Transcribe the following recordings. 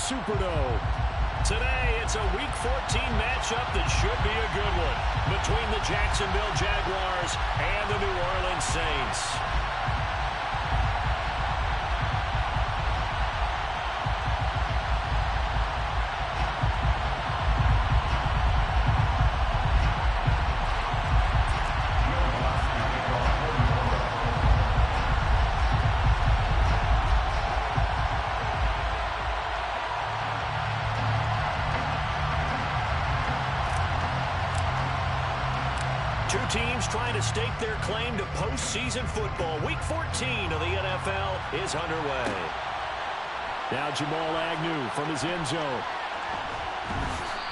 Superdome. Today, it's a Week 14 matchup that should be a good one between the Jacksonville Jaguars and the New Orleans Saints. Two teams trying to stake their claim to postseason football. Week 14 of the NFL is underway. Now Jamal Agnew from his end zone.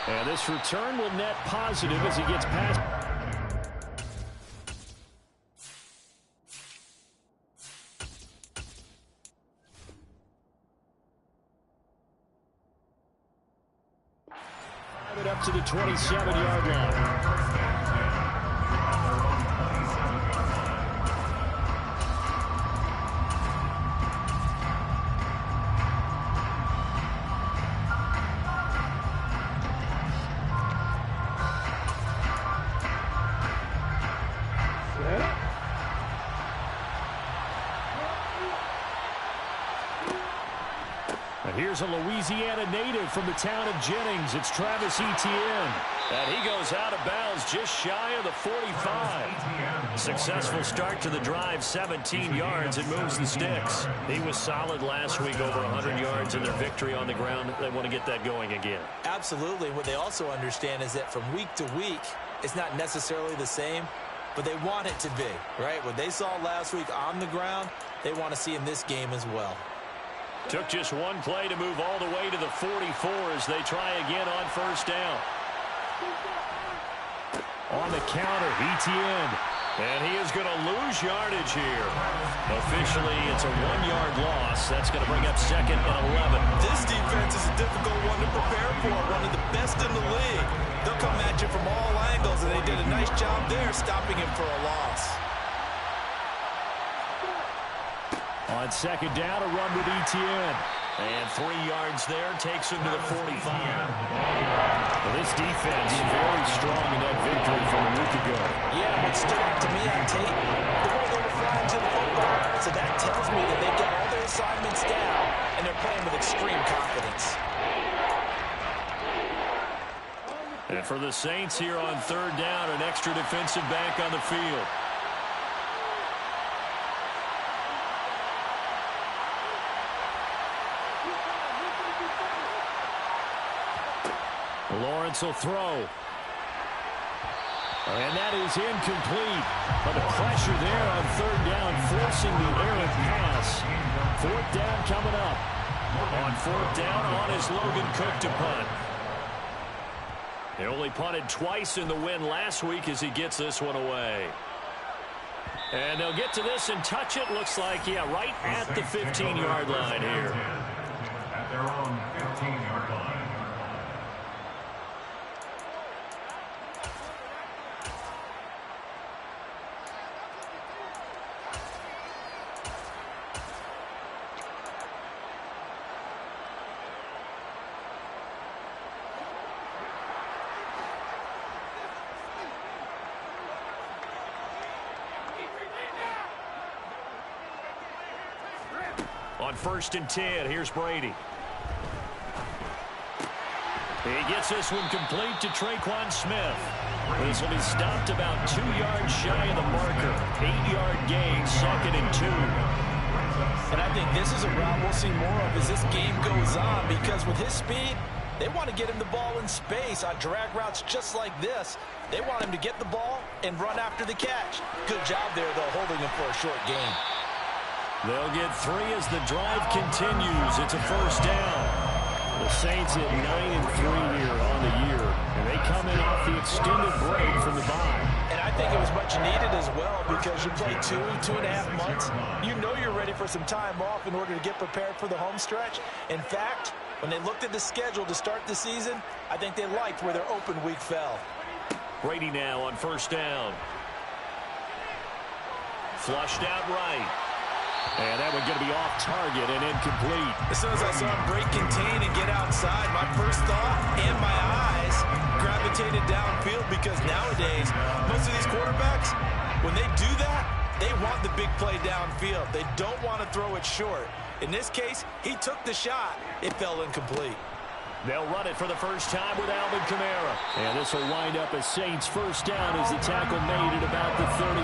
And this return will net positive as he gets past. It up to the 27-yard line. Here's a Louisiana native from the town of Jennings. It's Travis Etienne. And he goes out of bounds just shy of the 45. Successful start to the drive, 17 yards. It moves the sticks. He was solid last week, over 100 yards in their victory on the ground. They want to get that going again. Absolutely. What they also understand is that from week to week, it's not necessarily the same, but they want it to be, right? What they saw last week on the ground, they want to see in this game as well. Took just one play to move all the way to the 44 as they try again on first down. On the counter, Etienne. And he is going to lose yardage here. Officially, it's a 1-yard loss. That's going to bring up second and 11. This defense is a difficult one to prepare for, one of the best in the league. They'll come at you from all angles, and they did a nice job there stopping him for a loss. On second down, a run with Etienne. And 3 yards there takes him to the 45. Well, this defense very strong in that victory from a week ago. Yeah, what stood out to me on tape, the way they were flying to the football. So that tells me that they've got all their assignments down, and they're playing with extreme confidence. And for the Saints here on third down, an extra defensive back on the field. Lawrence will throw. And that is incomplete. But the pressure there on third down, forcing the errant pass. Fourth down coming up. On fourth down, on is Logan Cook to punt. He only punted twice in the win last week as he gets this one away. And they'll get to this and touch it. Looks like, yeah, right at the 15-yard line here. At their own 15-yard line. On first and 10, here's Brady. He gets this one complete to Traquan Smith. This will be stopped about 2 yards shy of the marker. 8-yard gain, second and 2. And I think this is a route we'll see more of as this game goes on, because with his speed, they want to get him the ball in space on drag routes just like this. They want him to get the ball and run after the catch. Good job there, though, holding him for a short gain. They'll get 3 as the drive continues. It's a first down. The Saints at 9-3 here on the year, and they come in off the extended break from the bye. And I think it was much needed as well, because you play 2.5 months. You know you're ready for some time off in order to get prepared for the home stretch. In fact, when they looked at the schedule to start the season, I think they liked where their open week fell. Brady now on first down. Flushed out right. And that one going to be off target and incomplete. As soon as I saw him break contain and get outside, orientated downfield because nowadays, most of these quarterbacks, when they do that, they want the big play downfield. They don't want to throw it short. In this case, he took the shot. It fell incomplete. They'll run it for the first time with Alvin Kamara. And this will wind up a Saints first down as the tackle made at about the 38.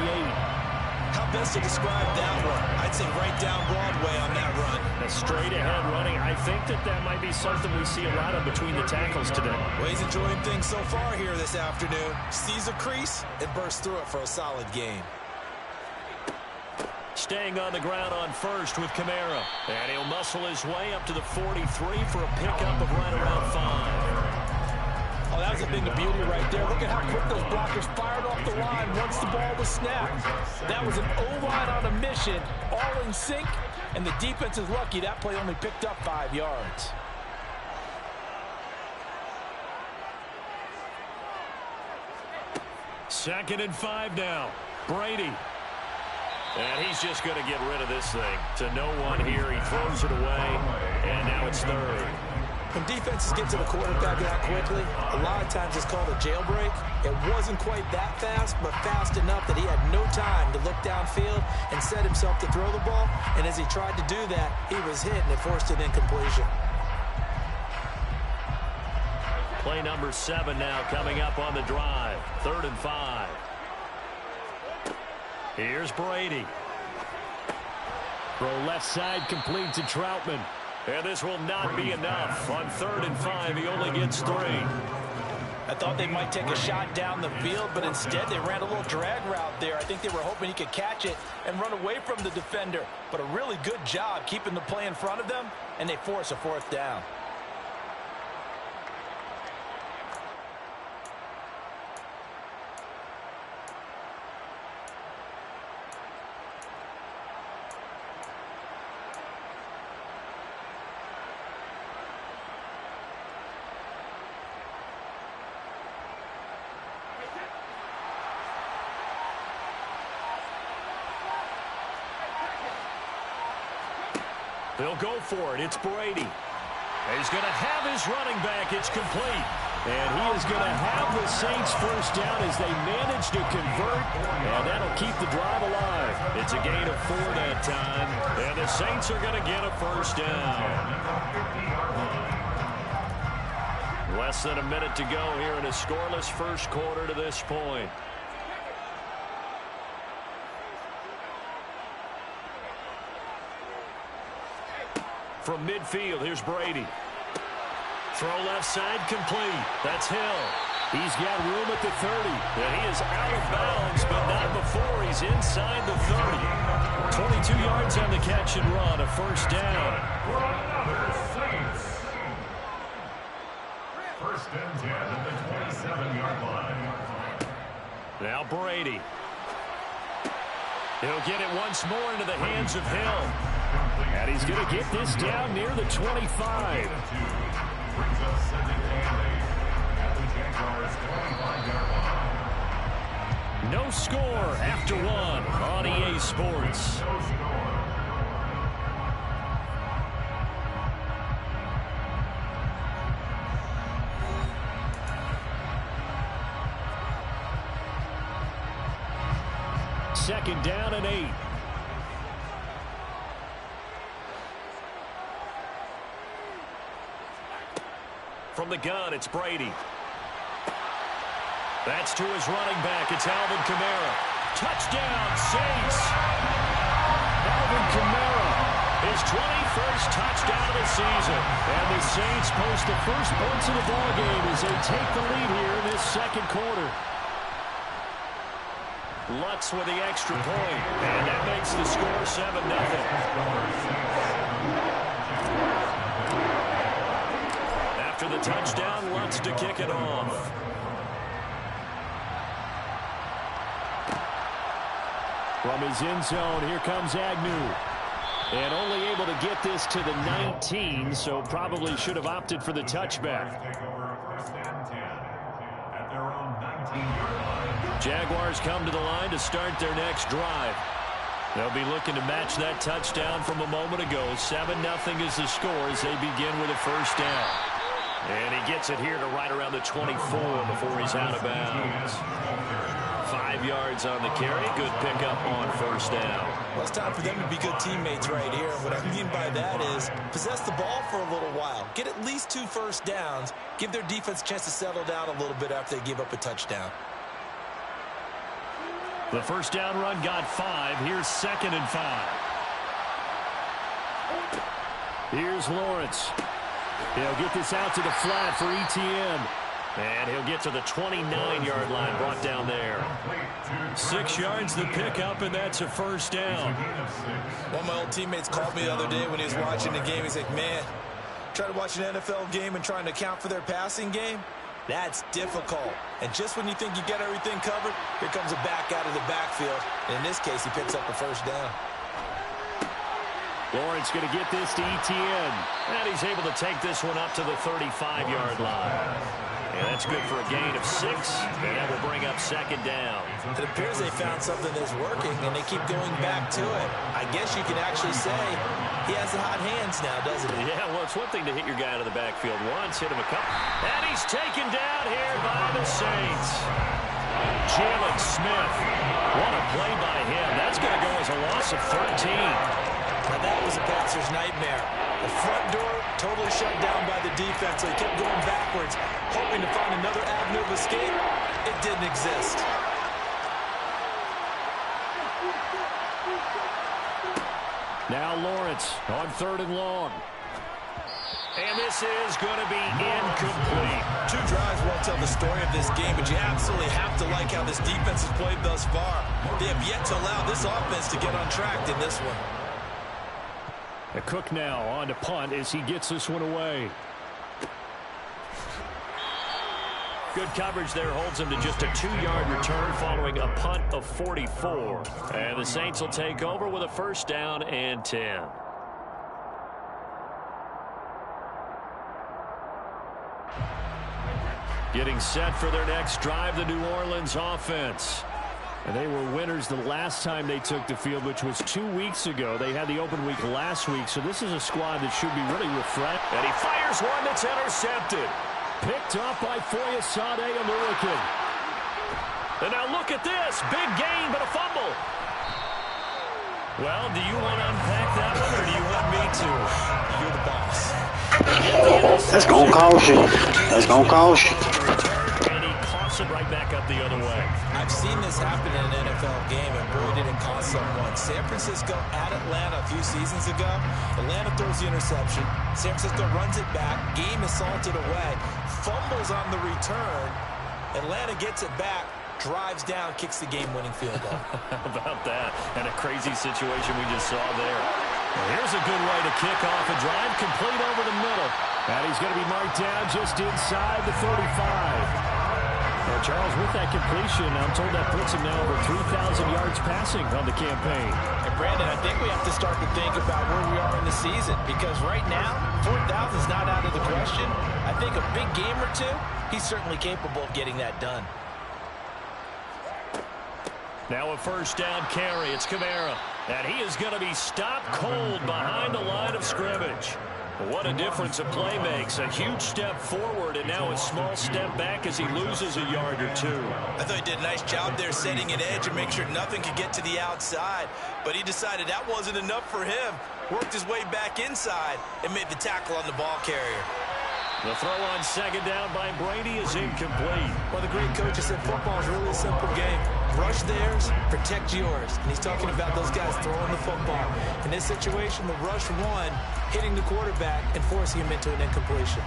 How best to describe that one? I'd say right down Broadway on that run. A straight-ahead running. I think that might be something we see a lot of between the tackles today. Well, he's enjoying things so far here this afternoon. Sees a crease and bursts through it for a solid game. Staying on the ground on first with Kamara. And he'll muscle his way up to the 43 for a pickup of right around 5. Oh, that was a thing of beauty right there. Look at how quick those blockers fired off the line once the ball was snapped. That was an O-line on a mission, all in sync, and the defense is lucky that play only picked up 5 yards. Second and 5 now. Brady. And he's just going to get rid of this thing. To no one here. He throws it away, and now it's third. When defenses get to the quarterback that quickly, a lot of times it's called a jailbreak. It wasn't quite that fast, but fast enough that he had no time to look downfield and set himself to throw the ball. And as he tried to do that, he was hit, and it forced an incompletion. Play number 7 now coming up on the drive. 3rd and 5. Here's Brady. Throw left side complete to Troutman. And this will not be enough. On 3rd and 5, he only gets 3. I thought they might take a shot down the field, but instead they ran a little drag route there. I think they were hoping he could catch it and run away from the defender. But a really good job keeping the play in front of them, and they force a 4th down. They'll go for it. It's Brady. He's going to have his running back. It's complete. And he is going to have the Saints first down as they manage to convert. And that'll keep the drive alive. It's a gain of 4 that time. And the Saints are going to get a first down. Less than a minute to go here in a scoreless first quarter to this point. From midfield, here's Brady. Throw left side complete. That's Hill. He's got room at the 30. And he is out of bounds, but not before he's inside the 30. 22 yards on the catch and run, a first down. First and 10 at the 27-yard line. Now Brady. He'll get it once more into the hands of Hill. And he's going to get this down near the 25. Brings us 2nd and 8 at the Jaguars' 25-yard line. No score after 1 on EA Sports. No score. Second down and 8. From the gun, it's Brady. That's to his running back. It's Alvin Kamara. Touchdown, Saints. Alvin Kamara. His 21st touchdown of the season. And the Saints post the first points of the ballgame as they take the lead here in this second quarter. Lutz with the extra point. And that makes the score 7-0. After the touchdown, Lutz to kick it off. From his end zone, here comes Agnew. And only able to get this to the 19, so probably should have opted for the touchback. Jaguars come to the line to start their next drive. They'll be looking to match that touchdown from a moment ago. 7-0 is the score as they begin with a first down. And he gets it here to right around the 24 before he's out of bounds. 5 yards on the carry. Good pickup on first down. Well, it's time for them to be good teammates right here. What I mean by that is possess the ball for a little while. Get at least 2 first downs. Give their defense a chance to settle down a little bit after they give up a touchdown. The first down run got 5. Here's 2nd and 5. Here's Lawrence. He'll get this out to the flat for ETN. And he'll get to the 29-yard line, brought down there. 6 yards the pickup, and that's a first down. One of my old teammates called me the other day when he was watching the game. He's like, man, try to watch an NFL game and trying to account for their passing game? That's difficult. And just when you think you get everything covered, here comes a back out of the backfield. And in this case, he picks up a first down. Lawrence going to get this to ETN. And he's able to take this one up to the 35-yard line. And that's good for a gain of 6. And that will bring up 2nd down. It appears they found something that's working, and they keep going back to it. I guess you could actually say he has the hot hands now, doesn't he? Yeah, well, it's one thing to hit your guy out of the backfield once, hit him a couple. And he's taken down here by the Saints. Jalen Smith. What a play by him. That's going to go as a loss of 13. Now that was a passer's nightmare. The front door totally shut down by the defense, so he kept going backwards, hoping to find another avenue of escape. It didn't exist. Now Lawrence on 3rd and long. And this is going to be incomplete. 2 drives won't tell the story of this game, but you absolutely have to like how this defense has played thus far. They have yet to allow this offense to get on track in this one. A Cook now on to punt as he gets this one away. Good coverage there holds him to just a 2-yard return following a punt of 44. And the Saints will take over with a first down and 10. Getting set for their next drive, the New Orleans offense. And they were winners the last time they took the field, which was 2 weeks ago. They had the open week last week, so this is a squad that should be really refreshed. And he fires one that's intercepted. Picked up by Foyesade Aluakin. And now look at this. Big gain, but a fumble. Well, do you want to unpack that one, or do you want me to? You're the boss. That's going to cost you. That's going to cost you. And he coughs it right back up the other way. I've seen this happen in an NFL game, and boy, did it cost someone. San Francisco at Atlanta a few seasons ago. Atlanta throws the interception. San Francisco runs it back. Game is salted away. Fumbles on the return. Atlanta gets it back. Drives down, kicks the game-winning field goal. How about that? And a crazy situation we just saw there. Well, here's a good way to kick off a drive, complete over the middle. And he's going to be marked down just inside the 35. Well, Charles, with that completion, I'm told that puts him now over 3,000 yards passing on the campaign. And Brandon, I think we have to start to think about where we are in the season, because right now, 4,000 is not out of the question. I think a big game or two, he's certainly capable of getting that done. Now a first down carry. It's Kamara. And he is going to be stopped cold behind the line of scrimmage. What a difference a play makes. A huge step forward and now a small step back as he loses a yard or 2. I thought he did a nice job there setting an edge and make sure nothing could get to the outside. But he decided that wasn't enough for him. Worked his way back inside and made the tackle on the ball carrier. The throw on second down by Brady is incomplete. Well, the great coach has said football is really a simple game. Rush theirs, protect yours. And he's talking about those guys throwing the football. In this situation, the rush one, hitting the quarterback and forcing him into an incompletion.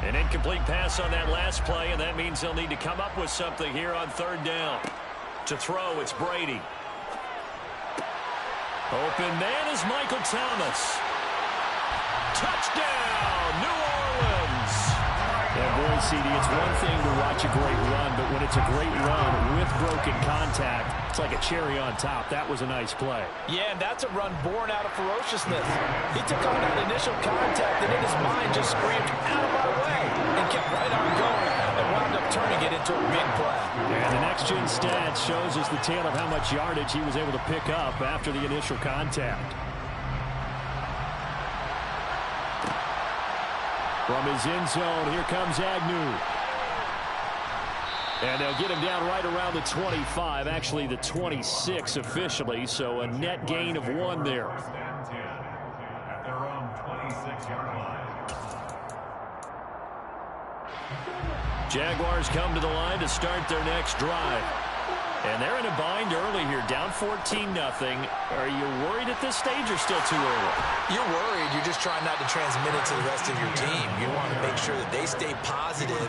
An incomplete pass on that last play, and that means they'll need to come up with something here on third down. To throw, it's Brady. Open man is Michael Thomas. Touchdown, New Orleans. Yeah, boy, CD, it's one thing to watch a great run, but when it's a great run with broken contact, it's like a cherry on top. That was a nice play. Yeah, and that's a run born out of ferociousness. He took on that initial contact, and in his mind just screamed, out of my way, and kept right on going, and wound up turning it into a big play. And the next-gen stats shows us the tale of how much yardage he was able to pick up after the initial contact. From his end zone, here comes Agnew. And they'll get him down right around the 25, actually the 26 officially, so a net gain of 1 there. At their own 26-yard line. Jaguars come to the line to start their next drive. And they're in a bind early here, down 14-0. Are you worried at this stage or still too early? You're worried. You're just trying not to transmit it to the rest of your team. You want to make sure that they stay positive.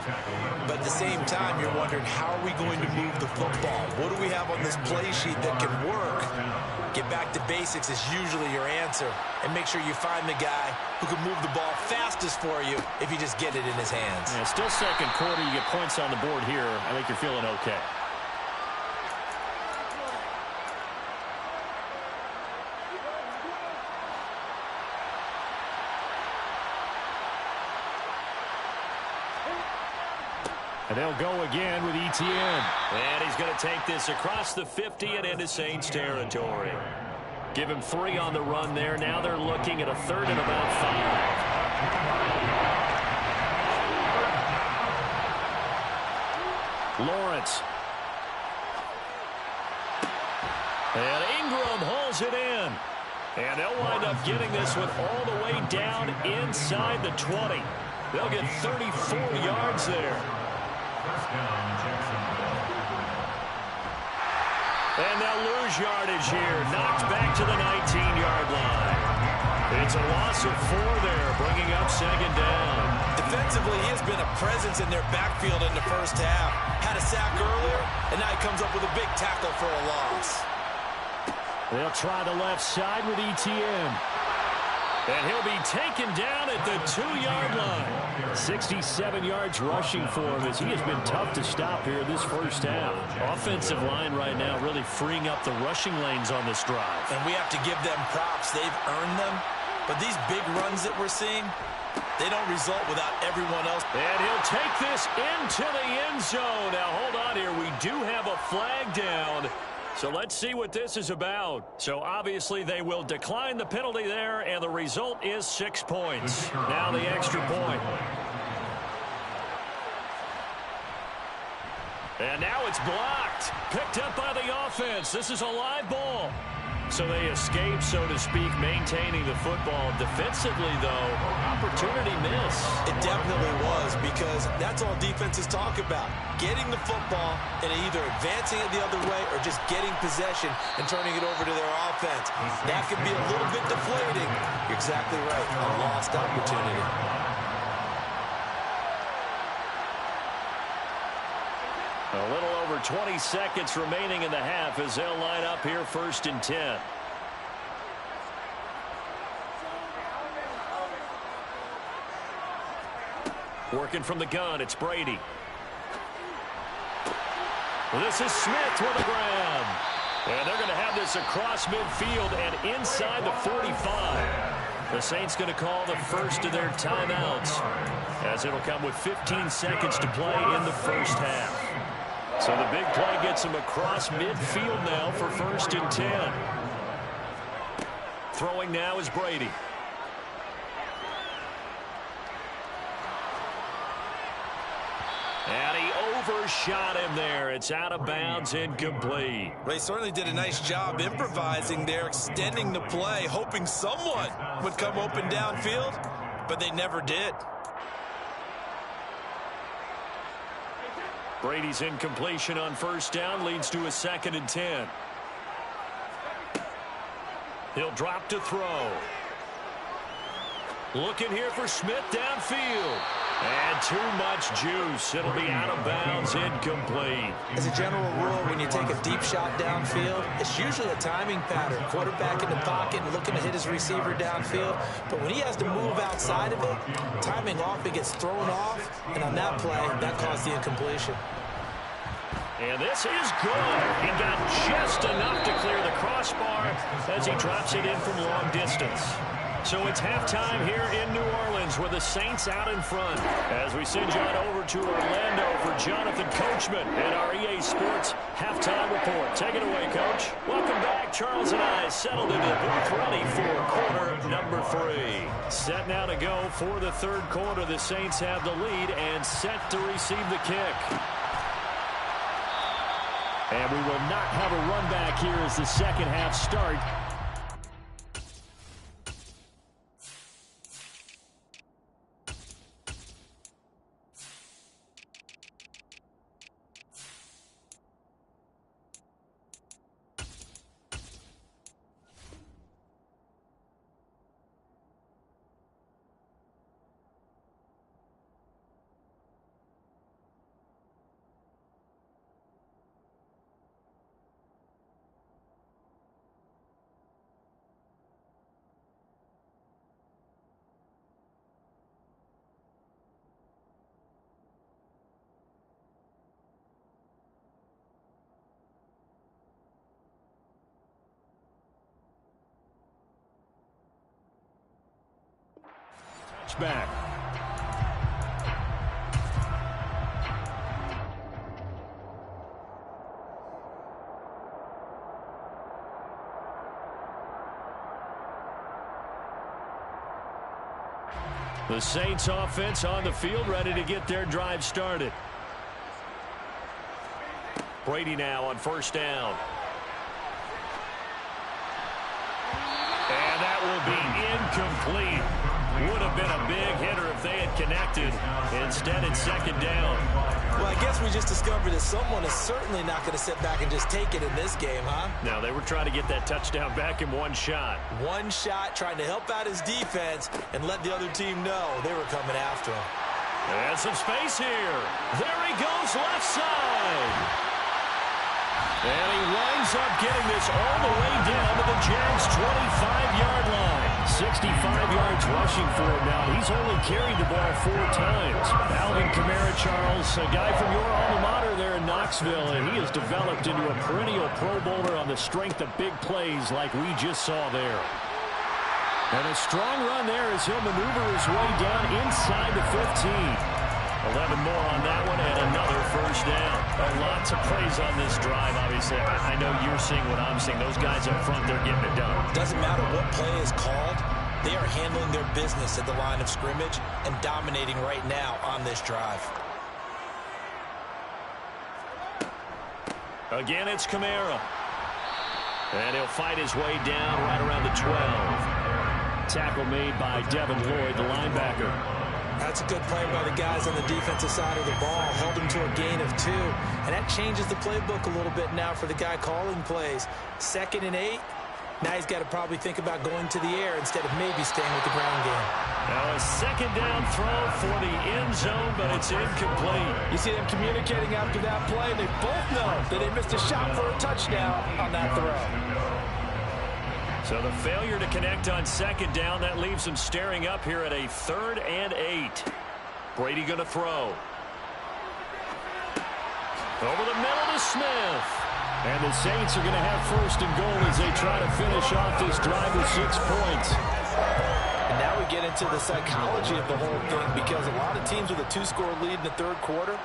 But at the same time, you're wondering, how are we going to move the football? What do we have on this play sheet that can work? Get back to basics is usually your answer. And make sure you find the guy who can move the ball fastest for you if you just get it in his hands. Yeah, still second quarter. You get points on the board here. I think you're feeling okay. And they'll go again with ETN. And he's going to take this across the 50 and into Saints territory. Give him 3 on the run there. Now they're looking at a 3rd and about 5. Lawrence. And Ingram hauls it in. And they'll wind up getting this one all the way down inside the 20. They'll get 34 yards there. And they'll lose yardage here. Knocked back to the 19-yard line. It's a loss of 4 there, bringing up 2nd down. Defensively, he has been a presence in their backfield in the first half. Had a sack earlier, and now he comes up with a big tackle for a loss. They'll try the left side with ETN. And he'll be taken down at the 2-yard line. 67 yards rushing for him as he has been tough to stop here this first half. Offensive line right now really freeing up the rushing lanes on this drive. And we have to give them props. They've earned them. But these big runs that we're seeing, they don't result without everyone else. And he'll take this into the end zone. Now, hold on here. We do have a flag down. So let's see what this is about. So obviously they will decline the penalty there, and the result is 6 points. Now the extra point. And now it's blocked. Picked up by the offense. This is a live ball. So they escape, so to speak, maintaining the football. Defensively, though, opportunity miss. It definitely was, because that's all defenses talk about. Getting the football and either advancing it the other way or just getting possession and turning it over to their offense. That could be a little bit deflating. You're exactly right. A lost opportunity. A little over 20 seconds remaining in the half as they'll line up here 1st and 10. Working from the gun, it's Brady. This is Smith with a grab. And they're going to have this across midfield and inside the 45. The Saints going to call the first of their timeouts, as it'll come with 15 seconds to play in the first half. So the big play gets him across midfield now for 1st and 10. Throwing now is Brady. And he overshot him there. It's out of bounds, incomplete. They certainly did a nice job improvising there, extending the play, hoping someone would come open downfield, but they never did. Brady's incompletion on 1st down leads to a 2nd and 10. He'll drop to throw. Looking here for Smith downfield. And too much juice. It'll be out of bounds, incomplete. As a general rule, when you take a deep shot downfield, it's usually a timing pattern. Quarterback in the pocket and looking to hit his receiver downfield. But when he has to move outside of it, timing off, it gets thrown off. And on that play, that caused the incompletion. And this is good. He got just enough to clear the crossbar as he drops it in from long distance. So it's halftime here in New Orleans with the Saints out in front. As we send you on over to Orlando for Jonathan Coachman and our EA Sports halftime report. Take it away, Coach. Welcome back. Charles and I settled into the booth ready for quarter number 3. Set now to go for the third quarter. The Saints have the lead and set to receive the kick. And we will not have a run back here as the second half starts. Back. The Saints offense on the field, ready to get their drive started. Brady now on first down. And that will be incomplete. Would have been a big hitter if they had connected. Instead, it's second down. Well, I guess we just discovered that someone is certainly not going to sit back and just take it in this game, huh? Now, they were trying to get that touchdown back in one shot. One shot, trying to help out his defense and let the other team know they were coming after him. And some space here. There he goes, left side. And he winds up getting this all the way down to the Jags' 25-yard line. 65 yards rushing for him now. He's only carried the ball 4 times. Alvin Kamara, Charles, a guy from your alma mater there in Knoxville, and he has developed into a perennial Pro Bowler on the strength of big plays like we just saw there. And a strong run there as he'll maneuver his way down inside the 15. 11 more on that one and another first down. Lots of praise on this drive, obviously. I know you're seeing what I'm seeing. Those guys up front, they're getting it done. Doesn't matter what play is called. They are handling their business at the line of scrimmage and dominating right now on this drive. Again, it's Kamara. And he'll fight his way down right around the 12. Tackle made by Devin Lloyd, the linebacker. That's a good play by the guys on the defensive side of the ball. Held him to a gain of 2. And that changes the playbook a little bit now for the guy calling plays. 2nd and 8. Now he's got to probably think about going to the air instead of maybe staying with the ground game. Now a second down throw for the end zone, but it's incomplete. You see them communicating after that play. They both know that they missed a shot for a touchdown on that throw. So the failure to connect on second down, that leaves them staring up here at a 3rd and 8. Brady going to throw. Over the middle to Smith. And the Saints are going to have first and goal as they try to finish off this drive with 6 points. And now we get into the psychology of the whole thing, because a lot of teams with a 2-score lead in the third quarter,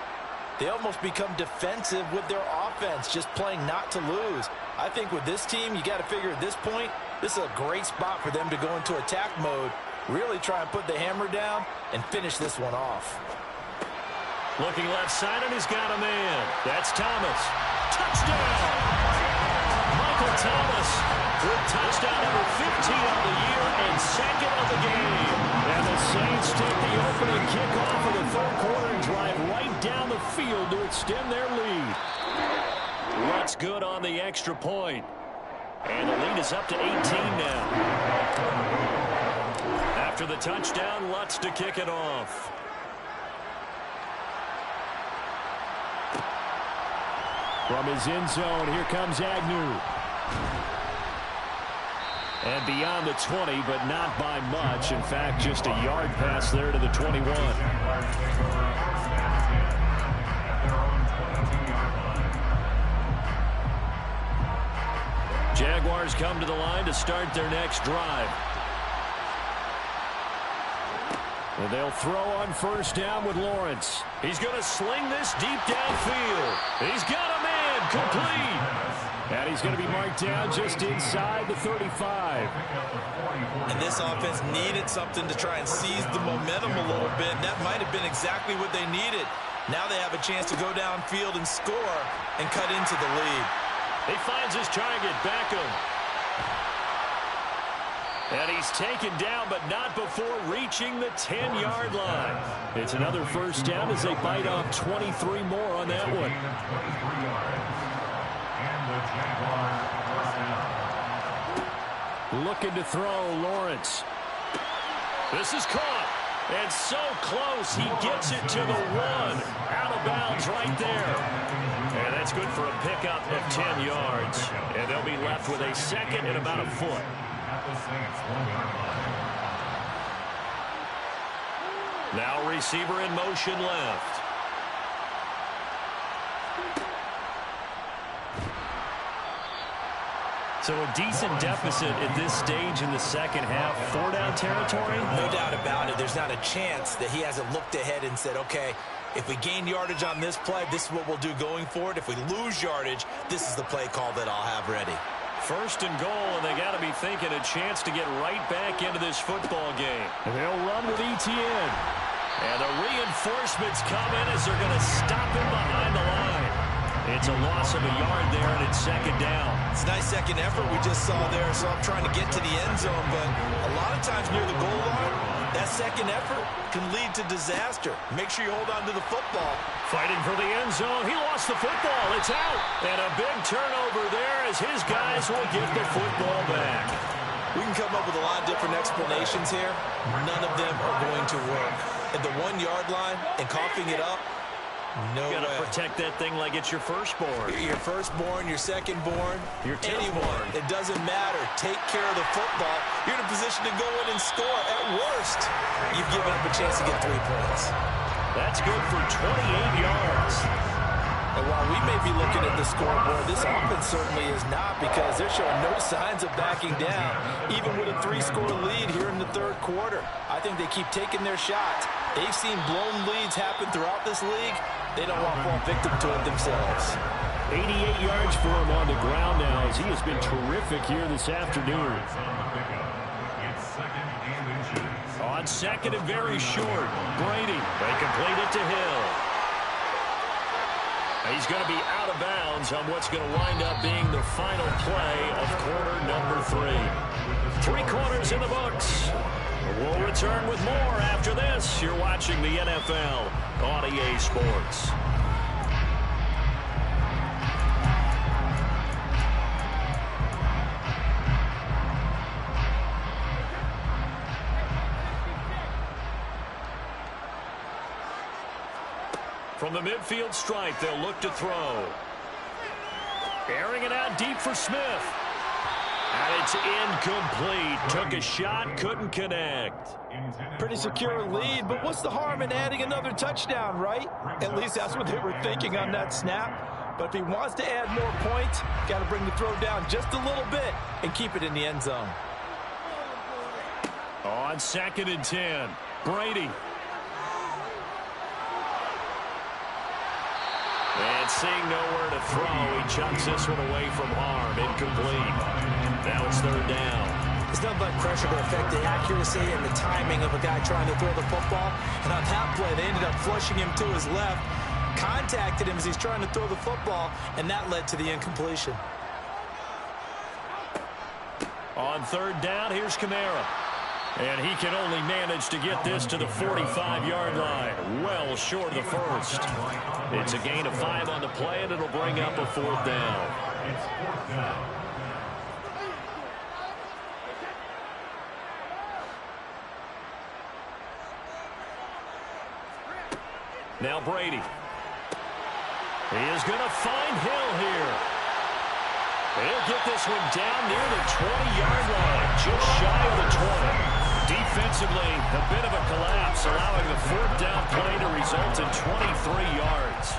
they almost become defensive with their offense, just playing not to lose. I think with this team, you got to figure at this point, this is a great spot for them to go into attack mode, really try and put the hammer down and finish this one off. Looking left side, and he's got a man. That's Thomas. Touchdown! Michael Thomas with touchdown number 15 of the year and 2nd of the game. And the Saints take the opening kickoff of the third quarter and drive right down the field to extend their lead. Lutz good on the extra point. And the lead is up to 18 now. After the touchdown, Lutz to kick it off. From his end zone, here comes Agnew. And beyond the 20, but not by much. In fact, just a yard pass there to the 21. Jaguars come to the line to start their next drive. And they'll throw on first down with Lawrence. He's going to sling this deep downfield. He's got a man complete. And he's going to be marked down just inside the 35. And this offense needed something to try and seize the momentum a little bit. And that might have been exactly what they needed. Now they have a chance to go downfield and score and cut into the lead. He finds his target, Beckham. And he's taken down, but not before reaching the 10-yard line. It's another first down as they bite off 23 more on that one. Looking to throw, Lawrence. This is caught. And so close, he gets it to the 1. Out of bounds right there. And that's good for a pickup of 10 yards. And they'll be left with a second and about a foot. Now receiver in motion left. So a decent deficit at this stage in the second half. 4-down territory? No doubt about it. There's not a chance that he hasn't looked ahead and said, okay, if we gain yardage on this play, this is what we'll do going forward. If we lose yardage, this is the play call that I'll have ready. First and goal, and they got to be thinking a chance to get right back into this football game. They'll run with ETN. And the reinforcements come in as they're going to stop him behind the line. It's a loss of a yard there, and it's second down. It's a nice second effort we just saw there, so I'm trying to get to the end zone, but a lot of times near the goal line, that second effort can lead to disaster. Make sure you hold on to the football. Fighting for the end zone. He lost the football. It's out. And a big turnover there as his guys will get the football back. We can come up with a lot of different explanations here. None of them are going to work. At the 1-yard line and coughing it up, no way. You got to protect that thing like it's your firstborn. Your firstborn, your secondborn, your anyone. It doesn't matter. Take care of the football. You're in a position to go in and score. At worst, you've given up a chance to get 3 points. That's good for 28 yards. And while we may be looking at the scoreboard, this offense certainly is not, because they're showing no signs of backing down, even with a 3-score lead here in the third quarter. I think they keep taking their shots. They've seen blown leads happen throughout this league. They don't want to fall victim to it themselves. 88 yards for him on the ground now, as he has been terrific here this afternoon. On second and very short, Brady. They complete it to Hill. He's going to be out of bounds on what's going to wind up being the final play of quarter number 3. 3 quarters in the books. We'll return with more after this. You're watching the NFL on EA Sports. From the midfield stripe, they'll look to throw. Airing it out deep for Smith. And it's incomplete. Took a shot, couldn't connect. Pretty secure lead, but what's the harm in adding another touchdown, right? At least that's what they were thinking on that snap. But if he wants to add more points, got to bring the throw down just a little bit and keep it in the end zone. On second and 10, Brady. And seeing nowhere to throw, he chucks this one away from harm. Incomplete. Now it's third down. It's nothing but pressure to affect the accuracy and the timing of a guy trying to throw the football. And on that play, they ended up flushing him to his left, contacted him as he's trying to throw the football, and that led to the incompletion. On third down, here's Kamara. And he can only manage to get this to the 45-yard line. Well short of the first. It's a gain of 5 on the play, and it'll bring up a 4th down. Now Brady. He is going to find Hill here. He'll get this one down near the 20-yard line, just shy of the 20. Defensively, a bit of a collapse, allowing the 4th down play to result in 23 yards.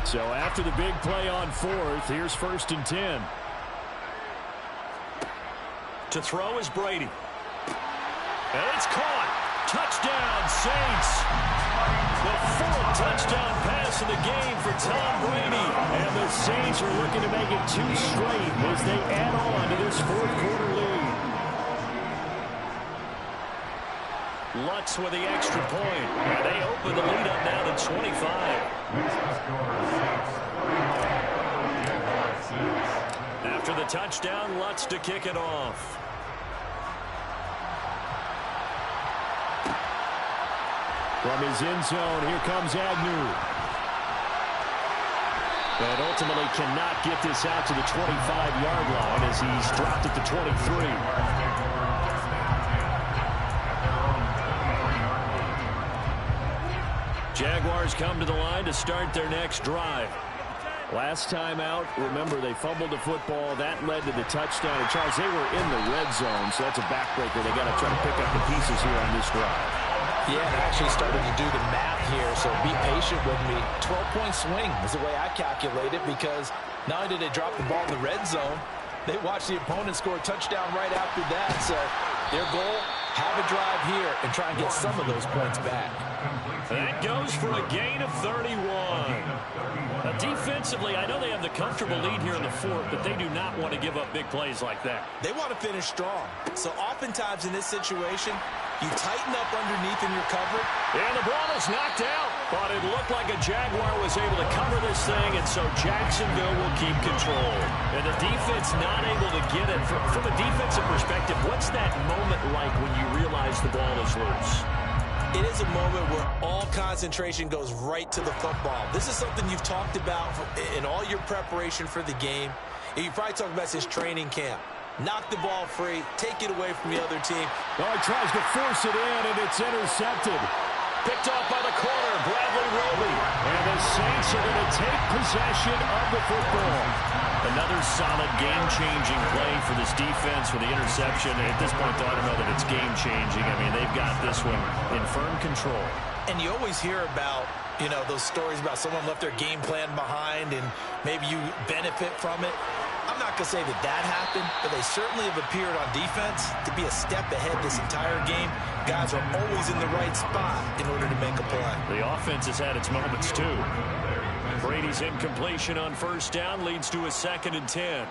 So after the big play on 4th, here's 1st and 10. To throw is Brady. And it's caught. Touchdown, Saints. The fourth touchdown pass of the game for Tom Brady. And the Saints are looking to make it 2 straight as they add on to this fourth quarter lead. Lutz with the extra point. And they open the lead up now to 25. After the touchdown, Lutz to kick it off. From his end zone, here comes Agnew. And ultimately cannot get this out to the 25-yard line as he's dropped at the 23. Jaguars come to the line to start their next drive. Last time out, remember, they fumbled the football. That led to the touchdown. And, Charles, they were in the red zone, so that's a backbreaker. They got to try to pick up the pieces here on this drive. Yeah, and I actually started to do the math here, so be patient with me. 12-point swing is the way I calculate it, because not only did they drop the ball in the red zone, they watched the opponent score a touchdown right after that. So their goal, have a drive here and try and get some of those points back. That goes for a gain of 31. Now, defensively, I know they have the comfortable lead here in the fourth, but they do not want to give up big plays like that. They want to finish strong. So oftentimes in this situation, you tighten up underneath in your coverage. And the ball is knocked out. But it looked like a Jaguar was able to cover this thing, and so Jacksonville will keep control. And the defense not able to get it. From a defensive perspective, what's that moment like when you realize the ball is loose? It is a moment where all concentration goes right to the football. This is something you've talked about in all your preparation for the game. And you probably talked about since training camp. Knock the ball free, take it away from the other team. Oh, he tries to force it in, and it's intercepted. Picked off by the corner, Bradley Roby. And the Saints are going to take possession of the football. Another solid game-changing play for this defense with the interception. At this point, though, I don't know that it's game-changing. I mean, they've got this one in firm control. And you always hear about, you know, those stories about someone left their game plan behind and maybe you benefit from it. I'm not going to say that that happened, but they certainly have appeared on defense to be a step ahead this entire game. Guys are always in the right spot in order to make a play. The offense has had its moments, too. Brady's incompletion on first down leads to a 2nd and 10.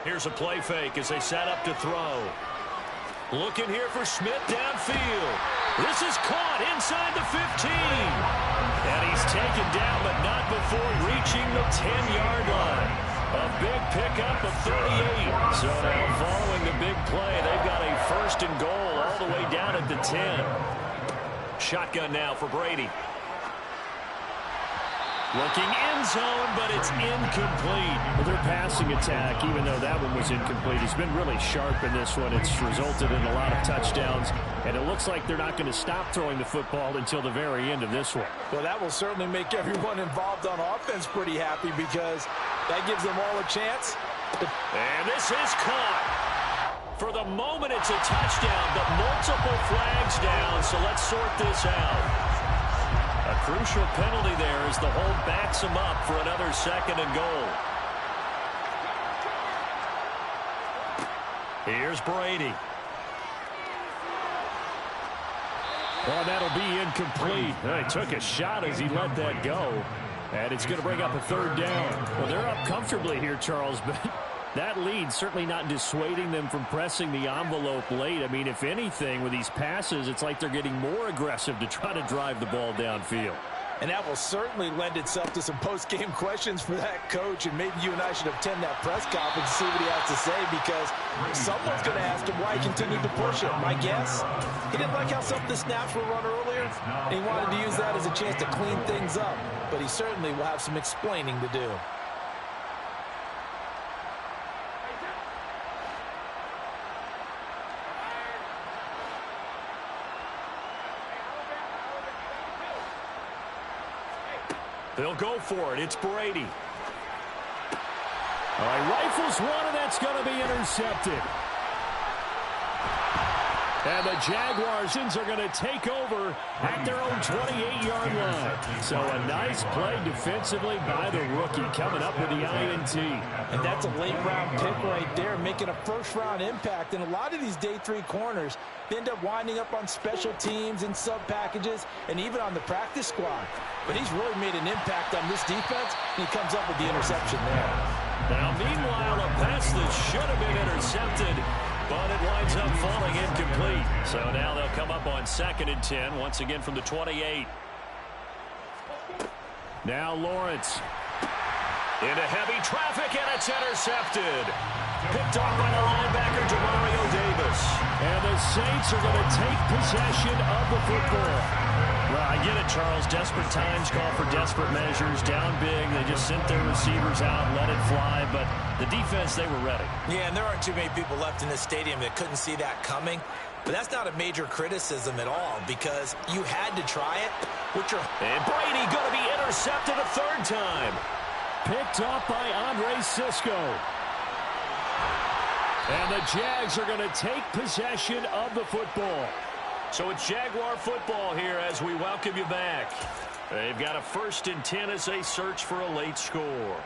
Here's a play fake as they set up to throw. Looking here for Smith downfield. This is caught inside the 15. And he's taken down, but not before reaching the 10-yard line. A big pickup of 38. So now following the big play, they've got a 1st and goal all the way down at the 10. Shotgun now for Brady. Looking end zone, but it's incomplete. Well, their passing attack, even though that one was incomplete, has been really sharp in this one. It's resulted in a lot of touchdowns, and it looks like they're not going to stop throwing the football until the very end of this one. Well, that will certainly make everyone involved on offense pretty happy because that gives them all a chance. And this is caught. For the moment, it's a touchdown, but multiple flags down, so let's sort this out. A crucial penalty there as the hold backs him up for another 2nd and goal. Here's Brady. Well, that'll be incomplete. He took a shot as he let that go. And it's going to bring up a 3rd down. Well, they're up comfortably here, Charles, but that lead certainly not dissuading them from pressing the envelope late. I mean, if anything, with these passes, it's like they're getting more aggressive to try to drive the ball downfield. And that will certainly lend itself to some post-game questions for that coach. And maybe you and I should attend that press conference to see what he has to say, because someone's going to ask him why he continued to push it. My guess, he didn't like how some of the snaps were run earlier, and he wanted to use that as a chance to clean things up. But he certainly will have some explaining to do. They'll go for it. It's Brady. All right, rifles one, and that's going to be intercepted. And the Jaguars are going to take over at their own 28-yard line. So a nice play defensively by the rookie coming up with the INT. And that's a late-round pick right there, making a first-round impact. And a lot of these day 3 corners end up winding up on special teams and sub-packages and even on the practice squad. But he's really made an impact on this defense, and he comes up with the interception there. Now, meanwhile, a pass that should have been intercepted, but it winds up falling incomplete. So now they'll come up on 2nd and 10, once again from the 28. Now Lawrence. Into heavy traffic, and it's intercepted. Picked off by the linebacker, Demario Davis. And the Saints are going to take possession of the football. Well, I get it, Charles. Desperate times call for desperate measures. Down big, they just sent their receivers out, let it fly. But the defense, they were ready. Yeah, and there aren't too many people left in this stadium that couldn't see that coming. But that's not a major criticism at all, because you had to try it. And Brady going to be intercepted a 3rd time. Picked off by Andre Sisco. And the Jags are going to take possession of the football. So it's Jaguar football here as we welcome you back. They've got a 1st and 10 as they search for a late score.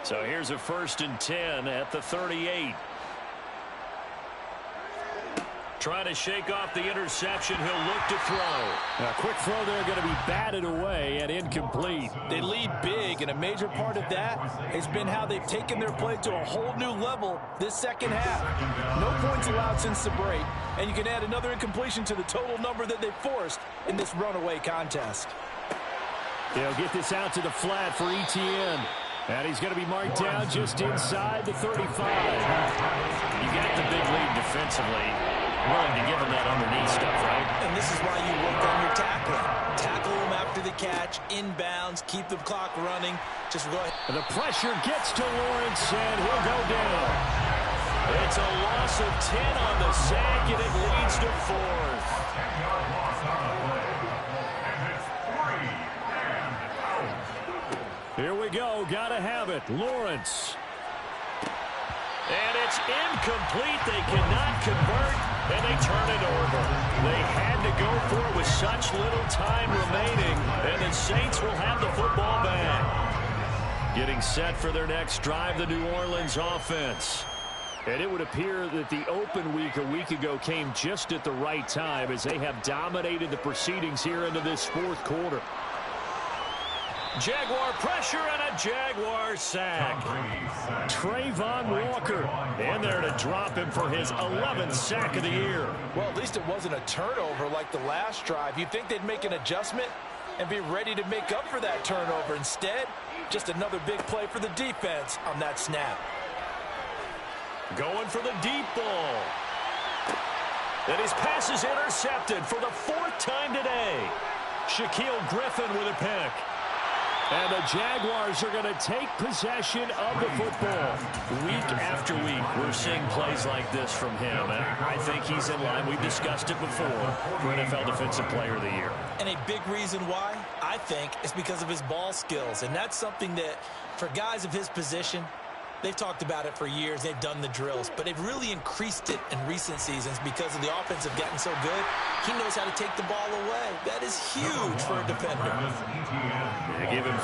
So here's a 1st and 10 at the 38. Trying to shake off the interception. He'll look to throw. A quick throw there going to be batted away and incomplete. They lead big, and a major part of that has been how they've taken their play to a whole new level this second half. No points allowed since the break, and you can add another incompletion to the total number that they've forced in this runaway contest. They'll get this out to the flat for ETN. And he's going to be marked down just inside the 35. You got the big lead defensively. Willing to give him that underneath stuff, right? And this is why you work on your tackling. Tackle him after the catch, inbounds, keep the clock running. Just go ahead. And the pressure gets to Lawrence, and he'll go down. It's a loss of 10 on the sack, and it leads to 4th. Here we go. Got to have it. Lawrence. And it's incomplete. They cannot convert, and they turn it over. They had to go for it with such little time remaining, and the Saints will have the football back. Getting set for their next drive, the New Orleans offense. And it would appear that the open week a week ago came just at the right time as they have dominated the proceedings here into this 4th quarter. Jaguar pressure and a Jaguar sack. Trayvon Walker in there to drop him for his 11th sack of the year. Well, at least it wasn't a turnover like the last drive. You'd think they'd make an adjustment and be ready to make up for that turnover. Instead, just another big play for the defense on that snap. Going for the deep ball. And his pass is intercepted for the 4th time today. Shaquille Griffin with a pick. And the Jaguars are going to take possession of the football. Week after week, we're seeing plays like this from him. And I think he's in line. We've discussed it before for NFL Defensive Player of the Year. And a big reason why, I think, is because of his ball skills. And that's something that, for guys of his position, they've talked about it for years. They've done the drills. But they've really increased it in recent seasons because of the offense have gotten so good. He knows how to take the ball away. That is huge for a defender. They give him